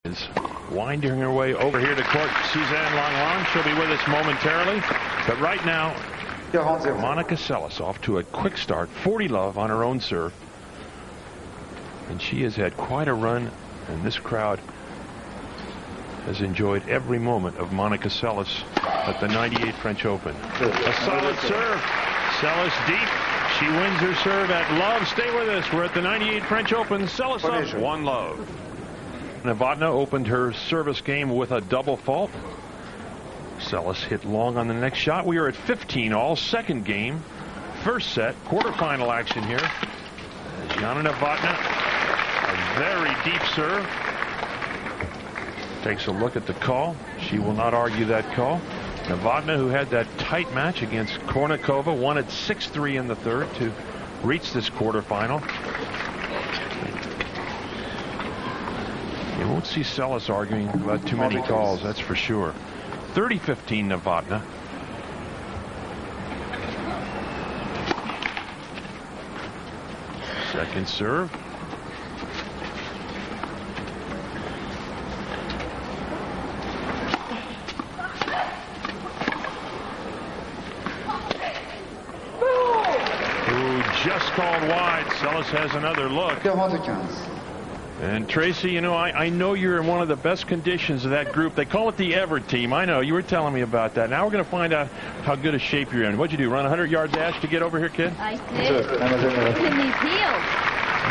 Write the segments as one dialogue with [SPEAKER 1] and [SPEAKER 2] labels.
[SPEAKER 1] Is winding her way over here to court. Suzanne Langlon, she'll be with us momentarily. But right now, Monica Seles off to a quick start. 40 love on her own serve. And she has had quite a run, and this crowd has enjoyed every moment of Monica Seles at the 98 French Open. A solid serve. Seles deep. She wins her serve at love. Stay with us. We're at the 98 French Open. Seles up 1-love. Novotna opened her service game with a double fault. Seles hit long on the next shot. We are at 15 all. Second game. First set. Quarterfinal action here. Jana Novotna, a very deep serve. Takes a look at the call. She will not argue that call. Novotna, who had that tight match against Kornikova, won at 6-3 in the third to reach this quarterfinal. You won't see Seles arguing about too many calls, that's for sure. 30-15 Novotna. Second serve. Ooh, just called wide. Seles has another look. And Tracy, you know, I know you're in one of the best conditions of that group. They call it the Ever team. I know. You were telling me about that. Now we're going to find out how good a shape you're in. What'd you do, run 100-yard dash to get over here, kid?
[SPEAKER 2] I did. In these heels.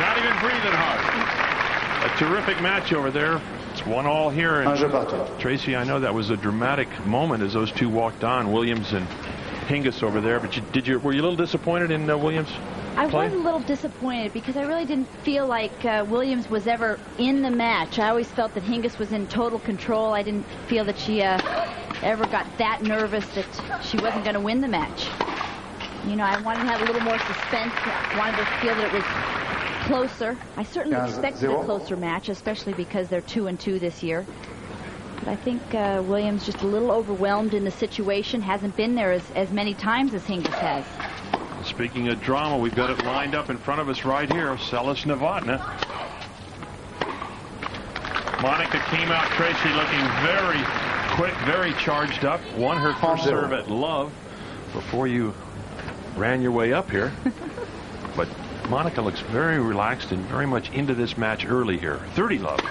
[SPEAKER 1] Not even breathing hard. A terrific match over there. It's 1-all here. And Tracy, I know that was a dramatic moment as those two walked on, Williams and Hingis over there. But were you a little disappointed in Williams'
[SPEAKER 2] I
[SPEAKER 1] play?
[SPEAKER 2] was a little disappointed because I really didn't feel like Williams was ever in the match. I always felt that Hingis was in total control. I didn't feel that she ever got that nervous that she wasn't going to win the match. You know, I wanted to have a little more suspense. I wanted to feel that it was closer. I certainly expected a closer match, especially because they're 2-2 this year. But I think Williams just a little overwhelmed in the situation. Hasn't been there as many times as Hingis has.
[SPEAKER 1] Speaking of drama, we've got it lined up in front of us right here. Seles Novotna. Monica came out, Tracy, looking very quick, very charged up. Won her first serve at love before you ran your way up here. But Monica looks very relaxed and very much into this match early here. 30 love.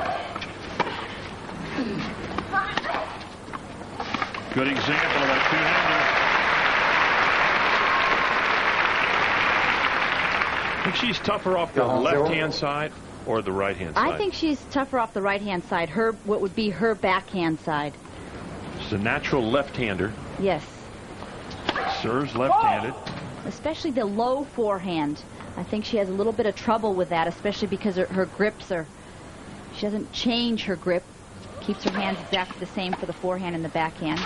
[SPEAKER 1] Good example of a two-hander. I think she's tougher off the left-hand side or the right-hand side?
[SPEAKER 2] I think she's tougher off the right-hand side. What would be her backhand side.
[SPEAKER 1] She's a natural left-hander.
[SPEAKER 2] Yes.
[SPEAKER 1] Serves left-handed.
[SPEAKER 2] Especially the low forehand. I think she has a little bit of trouble with that, especially because her grips are... She doesn't change her grip. Keeps her hands exactly the same for the forehand and the backhand.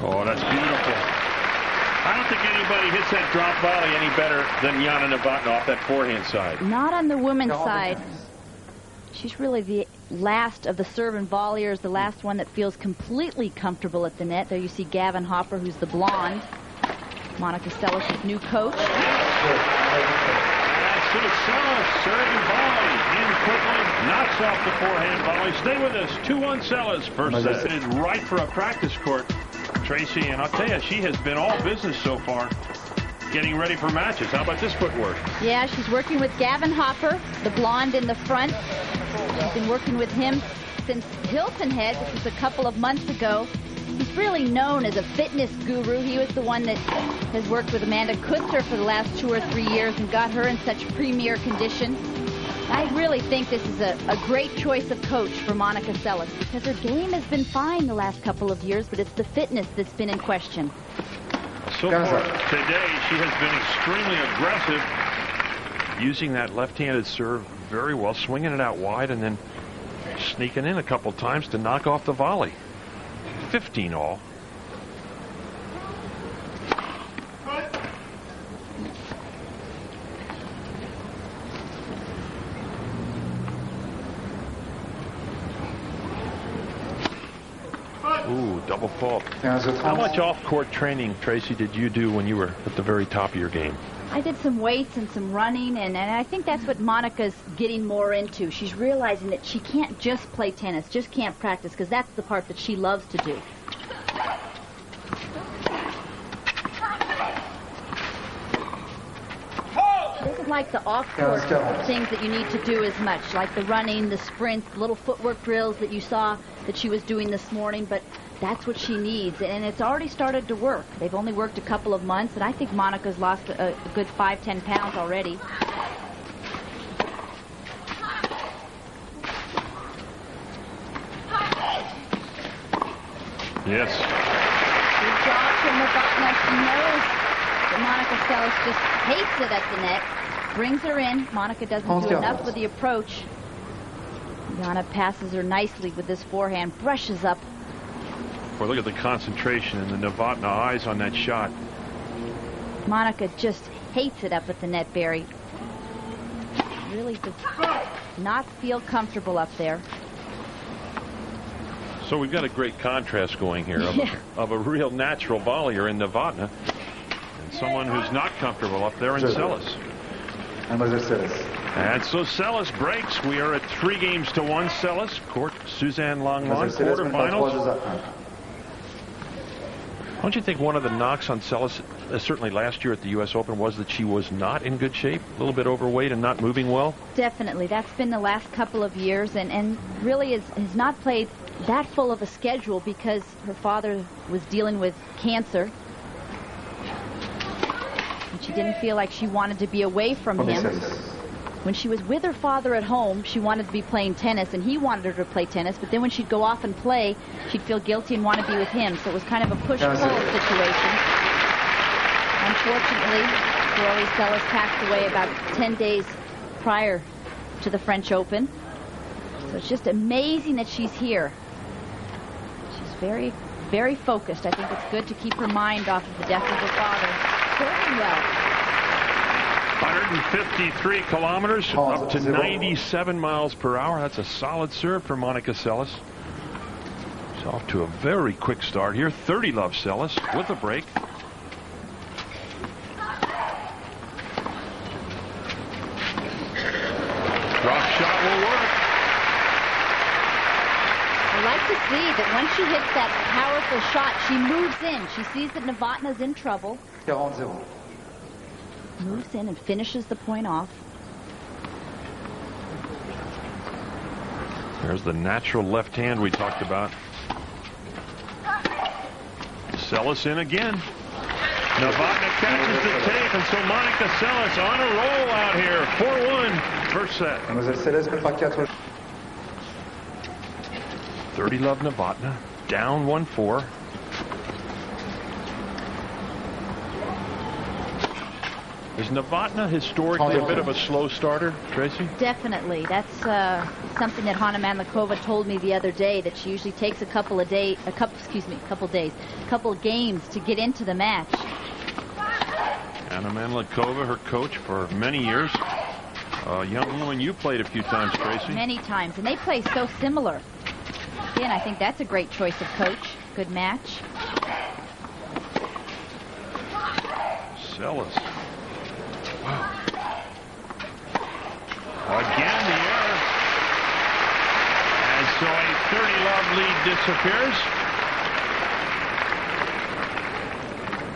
[SPEAKER 1] Oh, that's beautiful. I don't think anybody hits that drop volley any better than Jana Novotna off that forehand side.
[SPEAKER 2] Not on the women's side. She's really the last of the serve and volleyers, the last one that feels completely comfortable at the net. There you see Gavin Hopper, who's the blonde. Monica Seles' new coach.
[SPEAKER 1] Seles, serving volley in quickly, knocks off the forehand volley. Stay with us. 2-1 Seles. First set is right for a practice court, Tracy, and I'll tell you, she has been all business so far, getting ready for matches. How about this footwork?
[SPEAKER 2] Yeah, she's working with Gavin Hopper, the blonde in the front. She's been working with him since Hilton Head. This was a couple of months ago. He's really known as a fitness guru. He was the one that has worked with Amanda Kutzer for the last 2 or 3 years and got her in such premier condition. I really think this is a great choice of coach for Monica Seles because her game has been fine the last couple of years, but it's the fitness that's been in question.
[SPEAKER 1] So far today, she has been extremely aggressive, using that left-handed serve very well, swinging it out wide and then sneaking in a couple times to knock off the volley. 15 all. Ooh, double fault. How much off-court training, Tracy, did you do when you were at the very top of your game?
[SPEAKER 2] I did some weights and some running, and I think that's what Monica's getting more into. She's realizing that she can't just play tennis, just can't practice, because that's the part that she loves to do. She doesn't like the off-court things that you need to do as much, like the running, the sprints, the little footwork drills that you saw that she was doing this morning, but that's what she needs, and it's already started to work. They've only worked a couple of months, and I think Monica's lost a good 5-10 pounds already.
[SPEAKER 1] Yes.
[SPEAKER 2] Good job from Novotna. She knows that Monica Seles just hates it at the net. Brings her in. Monica doesn't do enough with the approach. Yana passes her nicely with this forehand. Brushes up.
[SPEAKER 1] Boy, look at the concentration in the Novotna eyes on that shot.
[SPEAKER 2] Monica just hates it up at the net, Barry. Really does not feel comfortable up there.
[SPEAKER 1] So we've got a great contrast going here of a real natural volleyer in Novotna and someone who's not comfortable up there in Seles. And so Seles breaks. We are at 3-1 Seles. Court Suzanne Longlawn, quarterfinals. Don't you think one of the knocks on Seles, certainly last year at the U.S. Open, was that she was not in good shape, a little bit overweight and not moving well?
[SPEAKER 2] Definitely. That's been the last couple of years, and really has not played that full of a schedule because her father was dealing with cancer. And she didn't feel like she wanted to be away from him. When she was with her father at home, she wanted to be playing tennis, and he wanted her to play tennis, but then when she'd go off and play, she'd feel guilty and want to be with him. So it was kind of a push-pull situation. Unfortunately, Roland Garros passed away about 10 days prior to the French Open. So it's just amazing that she's here. She's very, very focused. I think it's good to keep her mind off of the death of her father. Serving well.
[SPEAKER 1] 153 kilometers, up to 97 miles per hour. That's a solid serve for Monica Seles. She's off to a very quick start here. 30 love Seles with a break. Drop shot will work.
[SPEAKER 2] I like to see that once she hits that powerful shot, she moves in. She sees that Novotna's in trouble.
[SPEAKER 3] 40.
[SPEAKER 2] Moves in and finishes the point off.
[SPEAKER 1] There's the natural left hand we talked about. Seles in again. Novotna catches the tape, and so Monica Seles on a roll out here. 4-1, first set. 30 love Novotna, down 1-4. Is Novotna historically a bit of a slow starter, Tracy?
[SPEAKER 2] Definitely. That's something that Hanna Mandlikova told me the other day, that she usually takes a couple of games to get into the match.
[SPEAKER 1] Hanna Mandlikova, her coach for many years. Young woman you played a few times, Tracy.
[SPEAKER 2] Many times, and they play so similar. Again, I think that's a great choice of coach. Good match.
[SPEAKER 1] Seles. Wow. Again, the error. And so a 30-love lead disappears.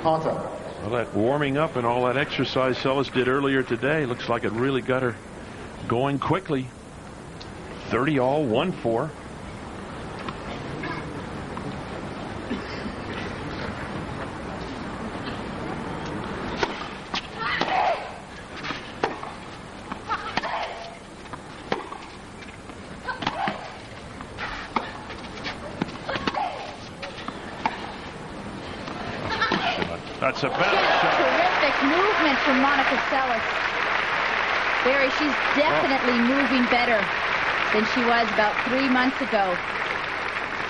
[SPEAKER 1] Well, that warming up and all that exercise Seles did earlier today looks like it really got her going quickly. 30 all, 1-4. That's a better shot.
[SPEAKER 2] Terrific movement from Monica Seles. Barry, she's definitely moving better than she was about 3 months ago.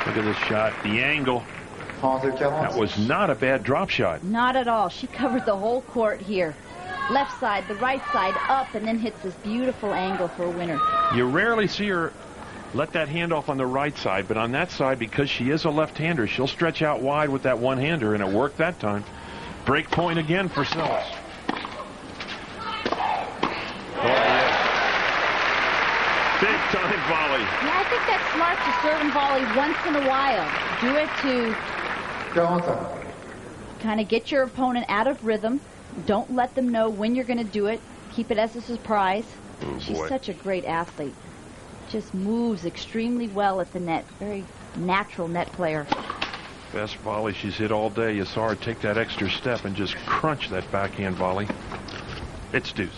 [SPEAKER 1] Look at this shot. The angle. That was not a bad drop shot.
[SPEAKER 2] Not at all. She covered the whole court here. Left side, the right side, up, and then hits this beautiful angle for a winner.
[SPEAKER 1] You rarely see her let that hand off on the right side, but on that side, because she is a left-hander, she'll stretch out wide with that one-hander, and it worked that time. Break point again for Seles. volley.
[SPEAKER 2] Yeah, I think that's smart to serve and volley once in a while. Do it to kind of get your opponent out of rhythm. Don't let them know when you're going to do it. Keep it as a surprise.
[SPEAKER 1] Oh,
[SPEAKER 2] She's
[SPEAKER 1] boy.
[SPEAKER 2] such a great athlete. Just moves extremely well at the net. Very natural net player.
[SPEAKER 1] Best volley she's hit all day. You saw her take that extra step and just crunch that backhand volley. It's deuce.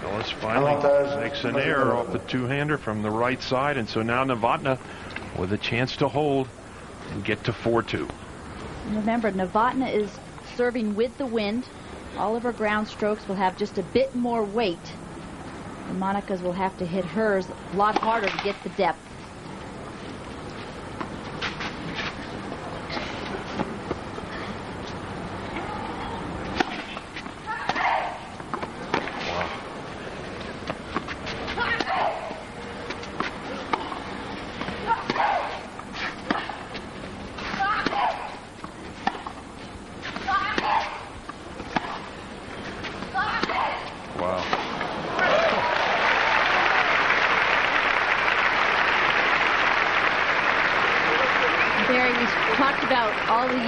[SPEAKER 1] Seles finally makes an error off the two-hander from the right side, and so now Novotna with a chance to hold and get to 4-2.
[SPEAKER 2] Remember, Novotna is serving with the wind. All of her ground strokes will have just a bit more weight. And Monica's will have to hit hers a lot harder to get the depth.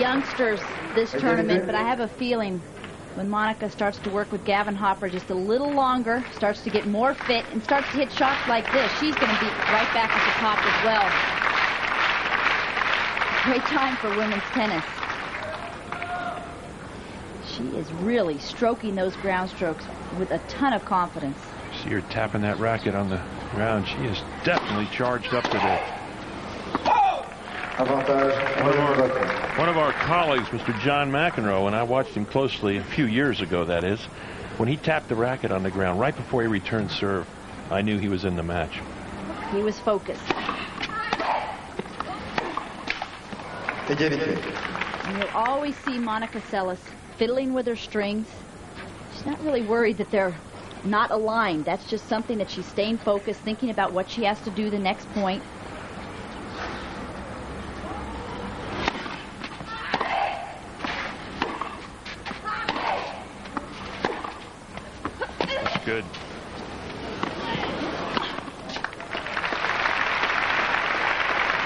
[SPEAKER 2] Youngsters this tournament, but I have a feeling when Monica starts to work with Gavin Hopper just a little longer, starts to get more fit, and starts to hit shots like this, she's going to be right back at the top as well. Great time for women's tennis. She is really stroking those ground strokes with a ton of confidence.
[SPEAKER 1] See her tapping that racket on the ground. She is definitely charged up today. One of our colleagues, Mr. John McEnroe, and I watched him closely a few years ago, that is, when he tapped the racket on the ground right before he returned serve, I knew he was in the match.
[SPEAKER 2] He was focused. And you'll always see Monica Seles fiddling with her strings. She's not really worried that they're not aligned. That's just something that she's staying focused, thinking about what she has to do the next point.
[SPEAKER 1] Good.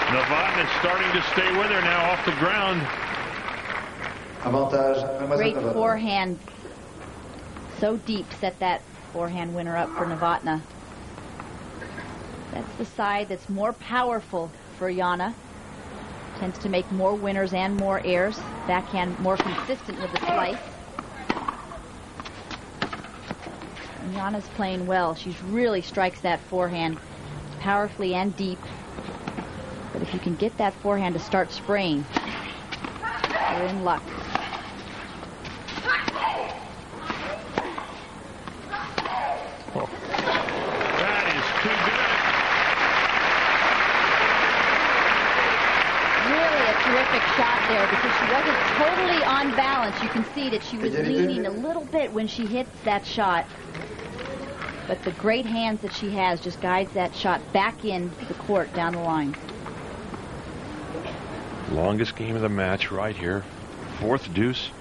[SPEAKER 1] Novotna is starting to stay with her now off the ground.
[SPEAKER 2] Great forehand. So deep, set that forehand winner up for Novotna. That's the side that's more powerful for Jana. Tends to make more winners and more errors. Backhand more consistent with the slice. Jana's playing well. She really strikes that forehand powerfully and deep. But if you can get that forehand to start spraying, you're in luck.
[SPEAKER 1] Oh. That is too
[SPEAKER 2] good. Really a terrific shot there because she wasn't totally on balance. You can see that she was leaning a little bit when she hits that shot. But the great hands that she has just guides that shot back in the court down the line.
[SPEAKER 1] Longest game of the match right here. Fourth deuce.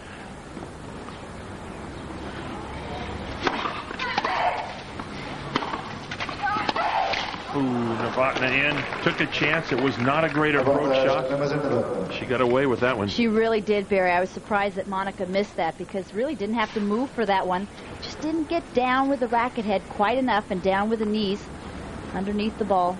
[SPEAKER 1] Ooh, Novotna in. Took a chance. It was not a great approach shot. She got away with that one.
[SPEAKER 2] She really did, Barry. I was surprised that Monica missed that because really didn't have to move for that one. Just didn't get down with the racket head quite enough and down with the knees underneath the ball.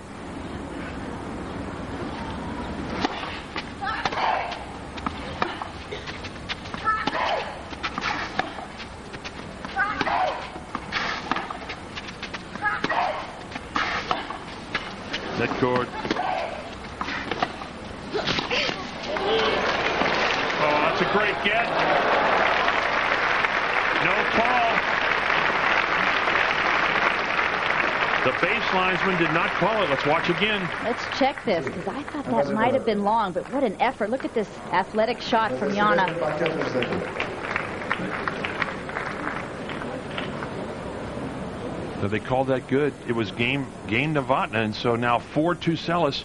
[SPEAKER 1] Net court. Oh, that's a great get. No call. The base linesman did not call it. Let's watch again.
[SPEAKER 2] Let's check this because I thought that might have been long, but what an effort. Look at this athletic shot from Jana.
[SPEAKER 1] So they called that good. It was game Novotna, and so now 4-2 Seles.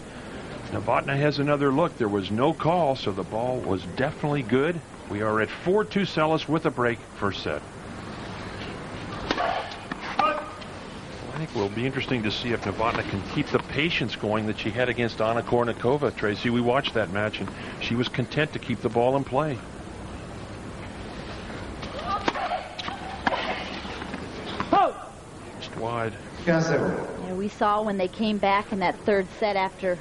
[SPEAKER 1] Novotna has another look. There was no call, so the ball was definitely good. We are at 4-2 Seles with a break, first set. I think it will be interesting to see if Novotna can keep the patience going that she had against Anna Kournikova. Tracy, we watched that match, and she was content to keep the ball in play. Just wide.
[SPEAKER 2] Yeah, we saw when they came back in that third set after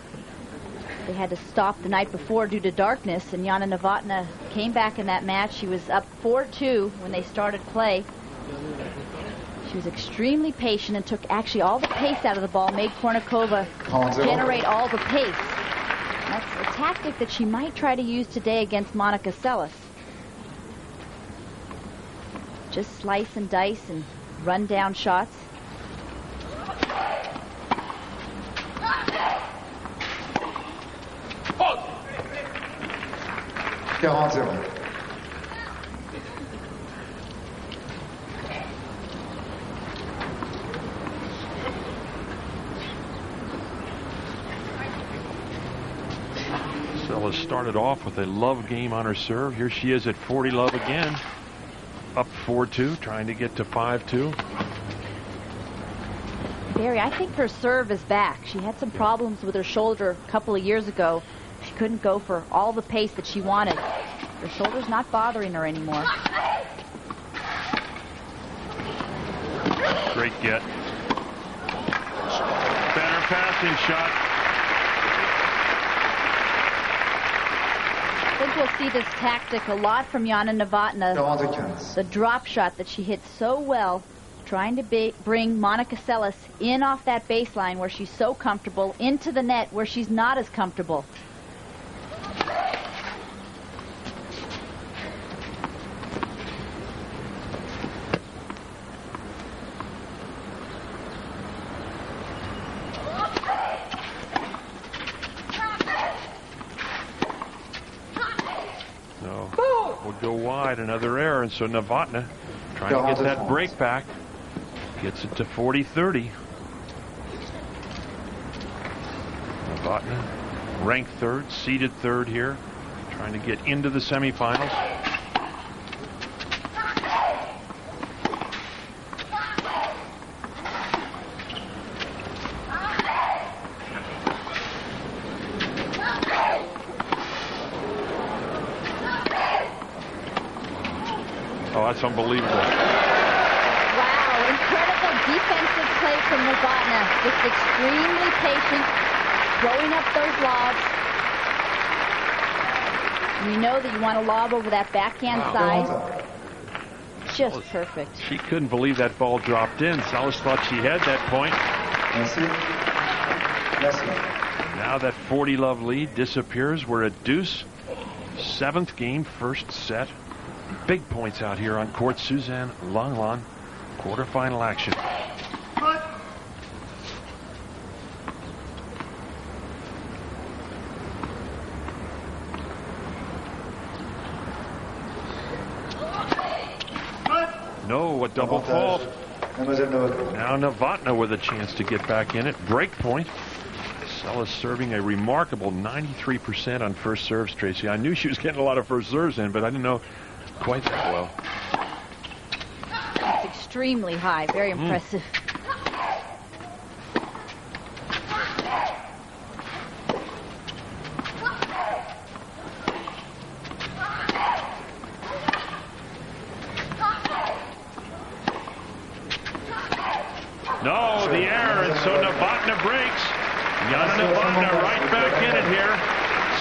[SPEAKER 2] they had to stop the night before due to darkness, and Jana Novotna came back in that match. She was up 4-2 when they started play. She was extremely patient and took actually all the pace out of the ball, made Kournikova generate all the pace. And that's a tactic that she might try to use today against Monica Seles. Just slice and dice and run down shots.
[SPEAKER 1] Seles started off with a love game on her serve. Here she is at 40 love again. Up 4-2, trying to get to 5-2.
[SPEAKER 2] Barry, I think her serve is back. She had some problems with her shoulder a couple of years ago. She couldn't go for all the pace that she wanted. Her shoulder's not bothering her anymore.
[SPEAKER 1] Great get. Better passing shot.
[SPEAKER 2] I think we'll see this tactic a lot from Jana Novotna. The drop shot that she hit so well, trying to bring Monica Seles in off that baseline where she's so comfortable, into the net where she's not as comfortable.
[SPEAKER 1] Go wide, another error, and so Novotna trying to get that break back. Gets it to 40-30. Novotna ranked third, seeded third here, trying to get into the semifinals. Oh, that's unbelievable.
[SPEAKER 2] Wow, incredible defensive play from Novotna. Just extremely patient, throwing up those lobs. And you know that you want to lob over that backhand side. Just perfect.
[SPEAKER 1] She couldn't believe that ball dropped in. Seles thought she had that point. Now that 40 love lead disappears. We're at deuce. 7th game, first set. Big points out here on court. Suzanne Lenglen, quarterfinal action. No, a double fault. Now Novotna with a chance to get back in it. Break point. Seles serving a remarkable 93% on first serves, Tracy. I knew she was getting a lot of first serves in, but I didn't know quite that well.
[SPEAKER 2] It's extremely high. Very impressive.
[SPEAKER 1] No, the error, and so Novotna breaks. Jana Novotna right back in it here.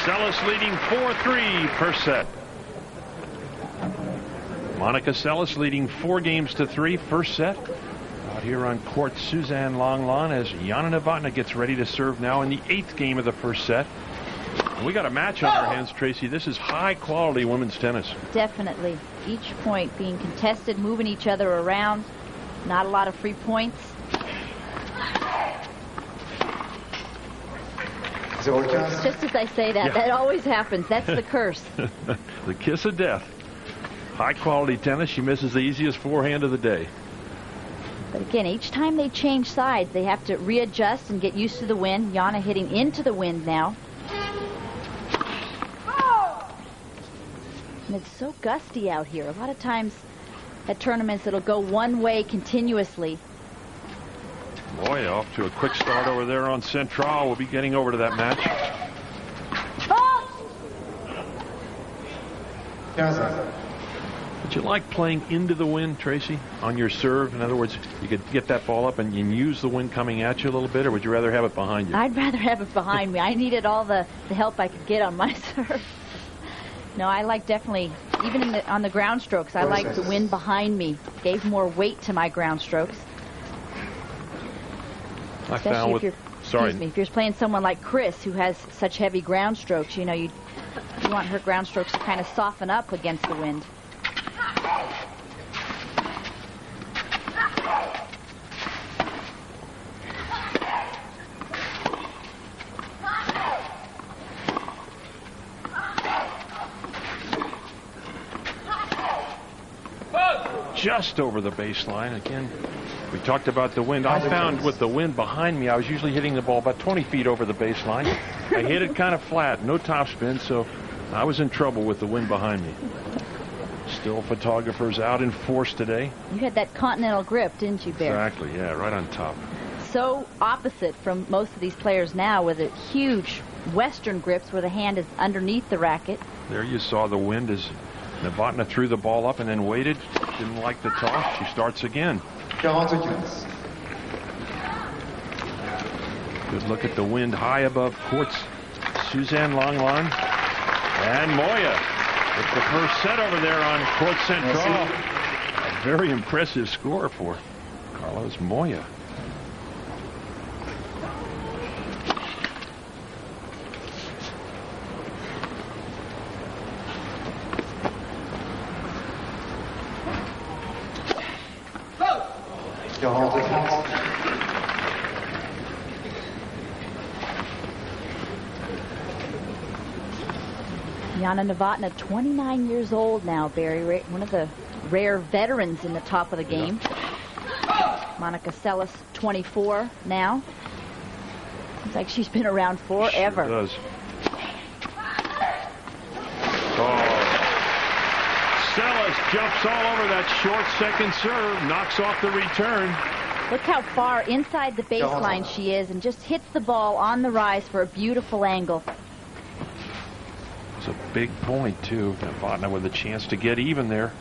[SPEAKER 1] Seles leading 4-3 first set. Monica Seles leading 4-3 first set. Out here on court, Suzanne Lenglen as Jana Novotna gets ready to serve now in the 8th game of the first set. And we got a match on our hands, Tracy. This is high-quality women's tennis.
[SPEAKER 2] Definitely. Each point being contested, moving each other around. Not a lot of free points. It's just as I say that. Yeah. That always happens. That's the curse.
[SPEAKER 1] The kiss of death. High-quality tennis. She misses the easiest forehand of the day.
[SPEAKER 2] But again, each time they change sides, they have to readjust and get used to the wind. Jana hitting into the wind now. And it's so gusty out here. A lot of times at tournaments it'll go one way continuously.
[SPEAKER 1] Boy, off to a quick start over there on Central. We'll be getting over to that match. Would you like playing into the wind, Tracy, on your serve? In other words, you could get that ball up and use the wind coming at you a little bit, or would you rather have it behind you?
[SPEAKER 2] I'd rather have it behind me. I needed all the help I could get on my serve. No, I like definitely, even on the ground strokes, I like the wind behind me. Gave more weight to my ground strokes. Especially if you're playing someone like Chris, who has such heavy ground strokes, you know, you want her ground strokes to kind of soften up against the wind.
[SPEAKER 1] Just over the baseline. Again, we talked about the wind. I found with the wind behind me, I was usually hitting the ball about 20 feet over the baseline. I hit it kind of flat, no topspin, so I was in trouble with the wind behind me. Still photographers out in force today.
[SPEAKER 2] You had that continental grip, didn't you, Bear?
[SPEAKER 1] Exactly, yeah, right on top.
[SPEAKER 2] So opposite from most of these players now, with the huge Western grips where the hand is underneath the racket.
[SPEAKER 1] There you saw the wind as Novotna threw the ball up and then waited. Didn't like the toss. She starts again. Good look at the wind high above courts. Suzanne Longline and Moya with the first set over there on court Central. A very impressive score for Carlos Moya.
[SPEAKER 2] Jana Novotna, 29 years old now, Barry. One of the rare veterans in the top of the game. Monica Seles, 24 now. Seems like she's been around forever.
[SPEAKER 1] Sure does. Oh. Seles jumps all over that short second serve, knocks off the return.
[SPEAKER 2] Look how far inside the baseline she is and just hits the ball on the rise for a beautiful angle.
[SPEAKER 1] It's a big point, too. Novotna with a chance to get even there.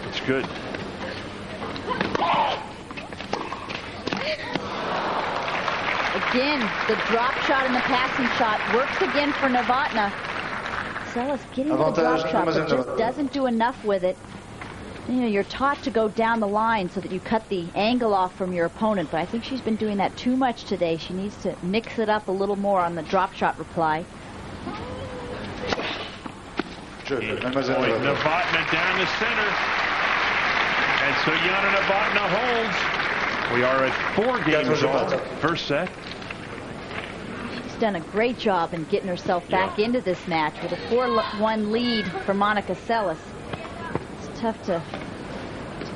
[SPEAKER 1] It's good.
[SPEAKER 2] Again, the drop shot and the passing shot works again for Novotna. Seles getting to the drop shot, but just doesn't do enough with it. You know, you're taught to go down the line so that you cut the angle off from your opponent, but I think she's been doing that too much today. She needs to mix it up a little more on the drop shot reply.
[SPEAKER 1] Novotna down the center. And so Jana Novotna holds. We are at 4 games all. First set.
[SPEAKER 2] She's done a great job in getting herself back into this match with a 4-1 lead for Monica Seles. It's tough to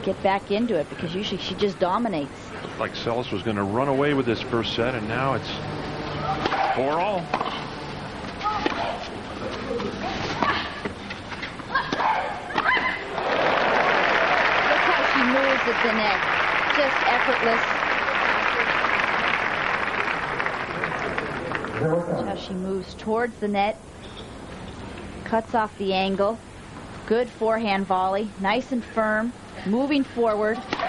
[SPEAKER 2] get back into it because usually she just dominates.
[SPEAKER 1] Looked like Seles was going to run away with this first set, and now it's 4-all.
[SPEAKER 2] Look how she moves at the net. Just effortless. Watch how she moves towards the net. Cuts off the angle. Good forehand volley. Nice and firm. Moving forward. There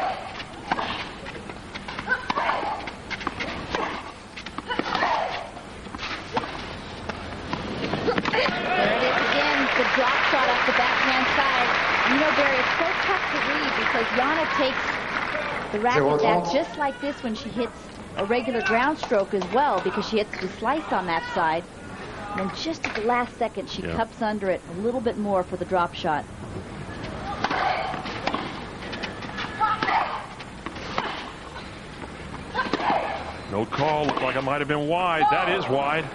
[SPEAKER 2] it is again. The drop shot off the backhand side. You know, Barry, it's so tough to read because Jana takes the racket back just like this when she hits a regular ground stroke as well, because she hits the slice on that side. And then just at the last second, she cups under it a little bit more for the drop shot.
[SPEAKER 1] No call. Looked like it might have been wide. That is wide.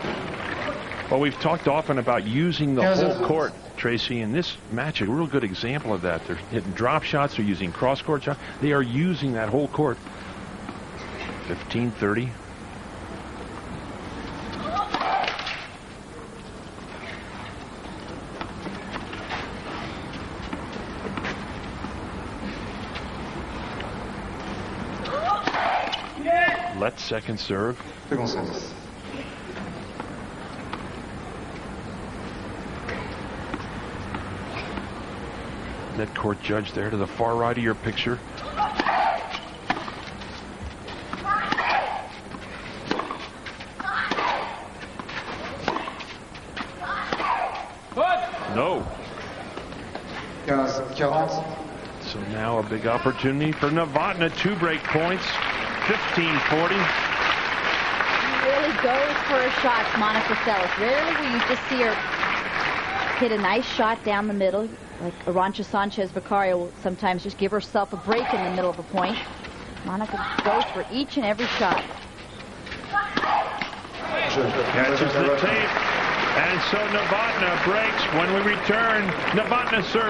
[SPEAKER 1] Well, we've talked often about using the whole court Tracy, in this match, a real good example of that. They're hitting drop shots. They're using cross-court shots. They are using that whole court. 15-30. Let's second serve. Net court judge there to the far right of your picture. No. So now a big opportunity for Novotna. 2 break points. 15-40.
[SPEAKER 2] She really goes for her shots, Monica Seles. Rarely will you just see her hit a nice shot down the middle, like Arantxa Sanchez-Vicario will sometimes just give herself a break in the middle of a point. Monica goes for each and every shot.
[SPEAKER 1] Catches the tape, and so Novotna breaks. When we return, Novotna serves.